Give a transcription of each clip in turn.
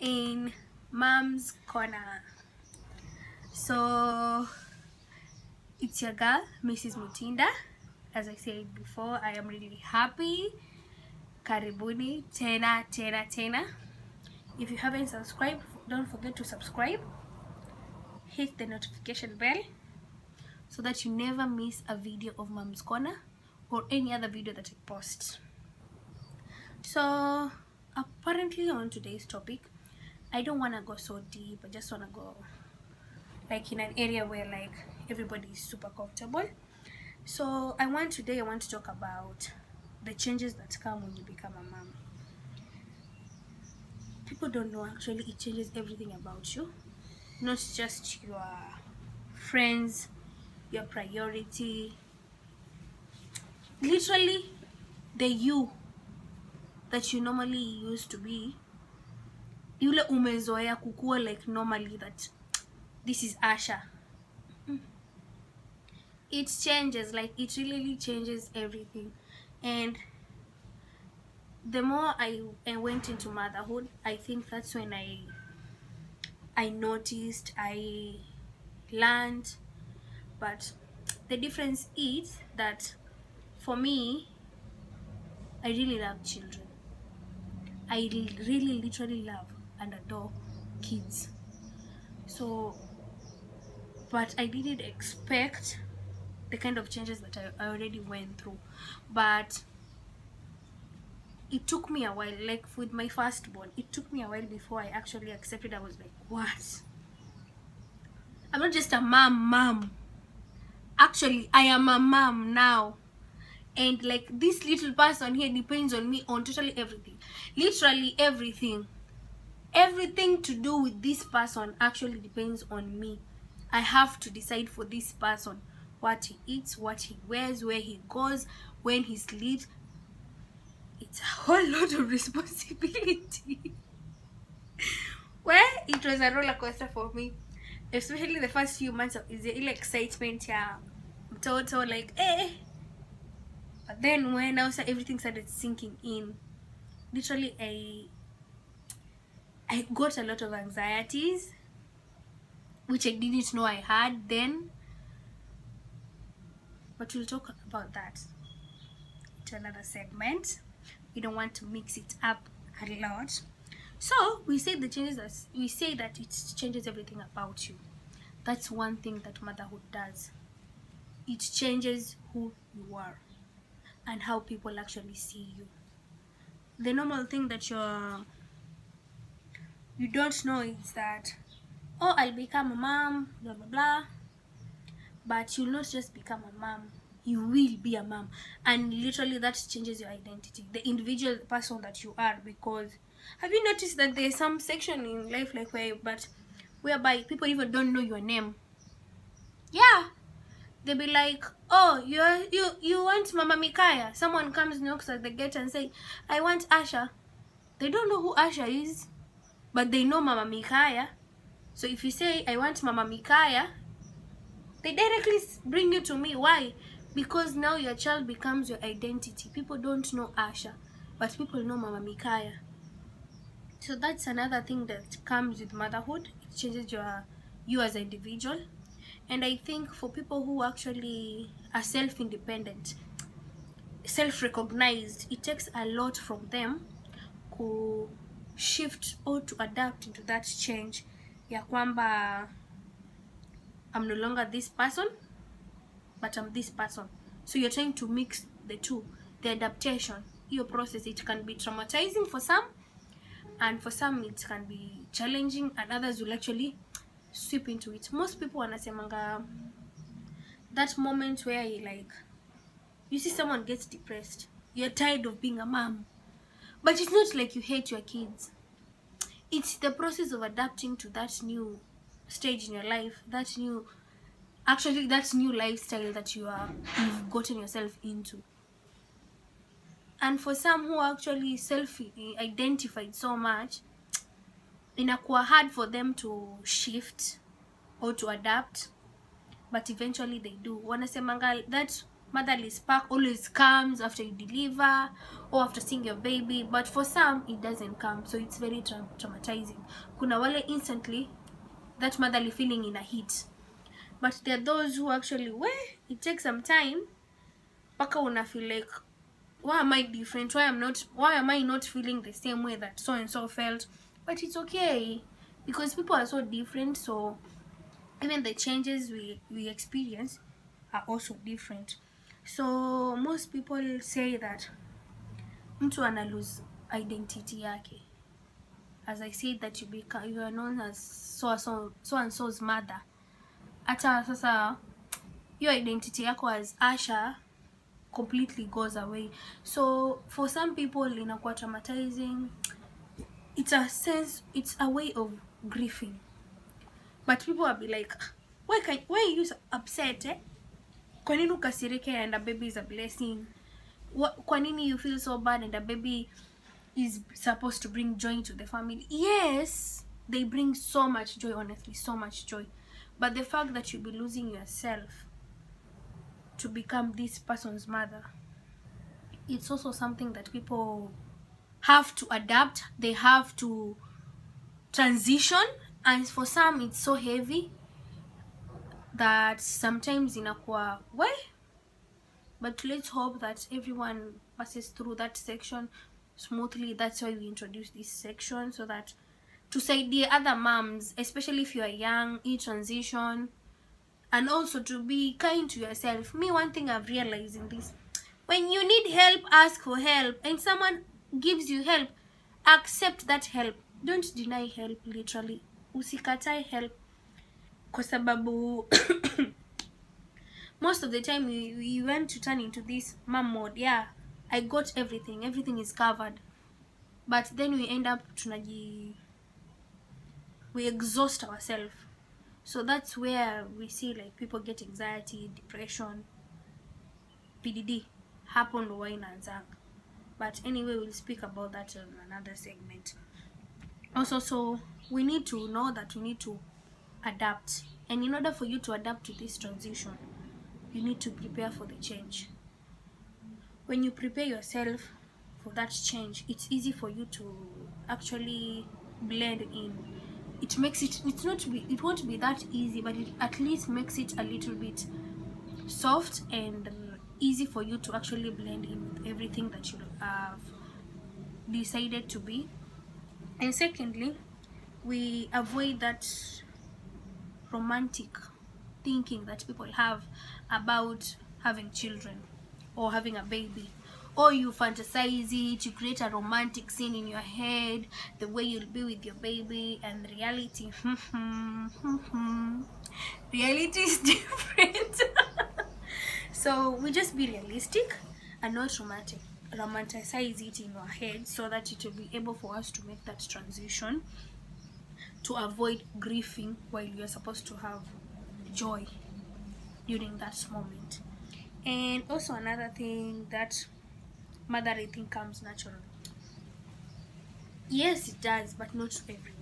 In Mom's Corner. So it's your girl, Mrs. Mutinda. As I said before, I am really happy. Karibuni tena. If you haven't subscribed, don't forget to subscribe. Hit the notification bell so that you never miss a video of Mom's Corner or any other video that I post. So apparently on today's topic, I don't want to go so deep. I just want to go like in an area where like everybody is super comfortable. So I want to talk about the changes that come when you become a mom. People don't know actually it changes everything about you, not just your friends, your priority, literally the you that you normally used to be, yule umezoea kukua like normally that this is Asha. It changes, like it really changes everything. And the more I went into motherhood, I think that's when I noticed, I learned. But the difference is that for me, I really love children. I really literally love and adore kids. So, but I didn't expect the kind of changes that I already went through. But it took me a while, like with my firstborn, it took me a while before I actually accepted. I was like, what? I'm not just a mom. Actually, I am a mom now. And like this little person here depends on me on totally everything. Literally everything. Everything to do with this person actually depends on me. I have to decide for this person what he eats, what he wears, where he goes, when he sleeps. It's a whole lot of responsibility. Well, it was a roller coaster for me, especially the first few months of the excitement, yeah, total like but then when also everything started sinking in, literally I got a lot of anxieties which I didn't know I had then, but we'll talk about that to another segment. We don't want to mix it up a lot. So we say the changes that it changes everything about you. That's one thing that motherhood does. It changes who you are and how people actually see you. The normal thing that you don't know is that, oh, I'll become a mom, blah blah blah. But you'll not just become a mom, you will be a mom, and literally that changes your identity, the individual person that you are. Because have you noticed that there's some section in life like whereby people even don't know your name? Yeah, they'll be like, oh, you want Mama Mikaya. Someone comes, knocks at the gate and say, I want Asha. They don't know who Asha is, but they know Mama Mikaya. So if you say I want Mama Mikaya, they directly bring you to me. Why? Because now your child becomes your identity. People don't know Asha, but people know Mama Mikaya. So that's another thing that comes with motherhood. It changes you as an individual. And I think for people who actually are self-independent, self-recognized, it takes a lot from them to shift or to adapt into that change. Ya kwamba I'm no longer this person, but I'm this person. So you're trying to mix the two. The adaptation, your process, it can be traumatizing for some, and for some it can be challenging, and others will actually sweep into it. Most people wanasemanga that moment where you see someone gets depressed, you're tired of being a mom, but it's not like you hate your kids. it's the process of adapting to that new stage in your life, that new lifestyle that you've gotten yourself into. And for some who actually self-identified so much, inakuwa hard for them to shift or to adapt, but eventually they do. Wanasemanga that motherly spark always comes after you deliver or after seeing your baby, but for some it doesn't come, so it's very traumatizing. Kuna wale instantly that motherly feeling in a hit, but there are those who actually it takes some time paka una feel like, why am I different? Why am I not feeling the same way that so and so felt? But it's okay, because people are so different, so even the changes we experience are also different. So most people say that mtu ana lose identity yake. As I said, that you are known as so and so's mother. Hata sasa your identity yako as Asha completely goes away. So for some people inakuwa traumatizing. It's a way of grieving. But people will be like, why are you upset? Kwa nini ukasirike and a baby is a blessing? Kwa nini you feel so bad and a baby is supposed to bring joy to the family? Yes, they bring so much joy, honestly, so much joy. But the fact that you'll be losing yourself to become this person's mother, it's also something that people have to adapt. They have to transition, and for some it's so heavy that sometimes inakuwa but let's hope that everyone passes through that section smoothly. That's why we introduce this section, so that to saidia other moms, especially if you are young, in transition, and also to be kind to yourself. Me, one thing I've realized in this, when you need help, ask for help, and someone gives you help, accept that help. Don't deny help, literally. Usikatai help, kwa sababu most of the time we want to turn into this mom mode. Yeah, I got everything is covered, but then we end up we exhaust ourselves. So that's where we see like people get anxiety, depression, PDD happen or inaanzanga. But anyway, we'll speak about that in another segment. Also, so we need to know that we need to adapt, and in order for you to adapt to this transition, you need to prepare for the change. When you prepare yourself for that change, it's easy for you to actually blend in. It makes it won't be that easy, but it at least makes it a little bit soft and easy for you to actually blend in with everything that you have decided to be. And secondly, we avoid that romantic thinking that people have about having children or having a baby, or you fantasize it, you create a romantic scene in your head, the way you'll be with your baby, and reality reality is different. So we just be realistic and not romanticize it in our head, so that it will be able for us to make that transition, to avoid grieving while you're supposed to have joy during that moment. And also another thing, that mothering thing comes naturally. Yes, it does, but not to everyone.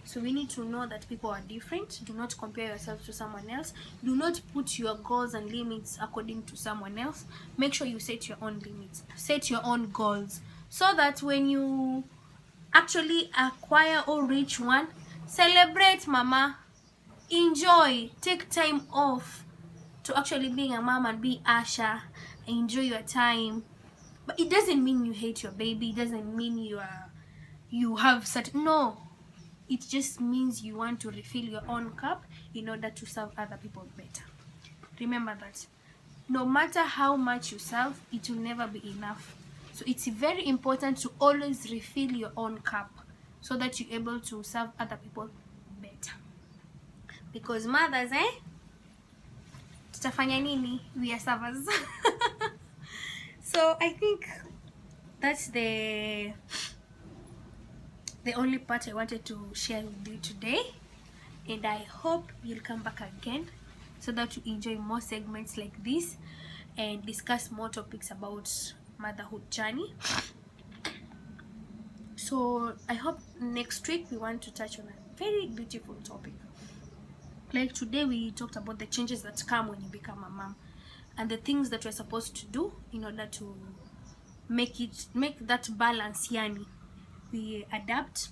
So we need to know that people are different. Do not compare yourself to someone else. Do not put your goals and limits according to someone else. Make sure you set your own limits, set your own goals, so that when you actually acquire or reach one, celebrate, mama, enjoy, take time off to actually being a mom and be Asha, enjoy your time. But it doesn't mean you hate your baby, it doesn't mean you have certain, no, it just means you want to refill your own cup in order to serve other people better. Remember that no matter how much you serve, it will never be enough. So it's very important to always refill your own cup, so that you're able to serve other people better. Because mothers, tutafanya nini? We are servers. So I think that's the the only part I wanted to share with you today, and I hope you'll come back again so that you enjoy more segments like this and discuss more topics about motherhood journey. So I hope next week we want to touch on a very beautiful topic. Like today we talked about the changes that come when you become a mom and the things that we're supposed to do in order to make that balance. Yani, we adapt,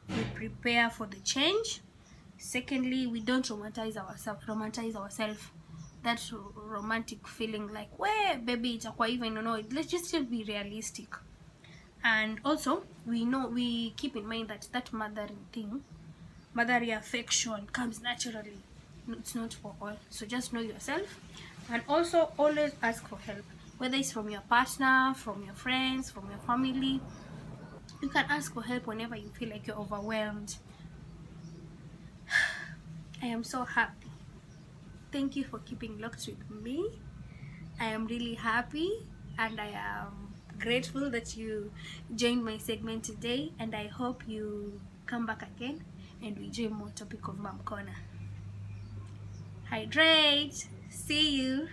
we prepare for the change. Secondly, we don't romanticize ourselves, that romantic feeling like, where baby itakuwa even, let's just be realistic. And also we keep in mind that motherly affection comes naturally. It's not for all, so just know yourself. And also always ask for help, whether it's from your partner, from your friends, from your family. You can ask for help whenever you feel like you're overwhelmed. I am so happy. Thank you for keeping locked with me. I am really happy and I am grateful that you joined my segment today, and I hope you come back again and we enjoy more topic of Mom Corner. Hydrate. See you.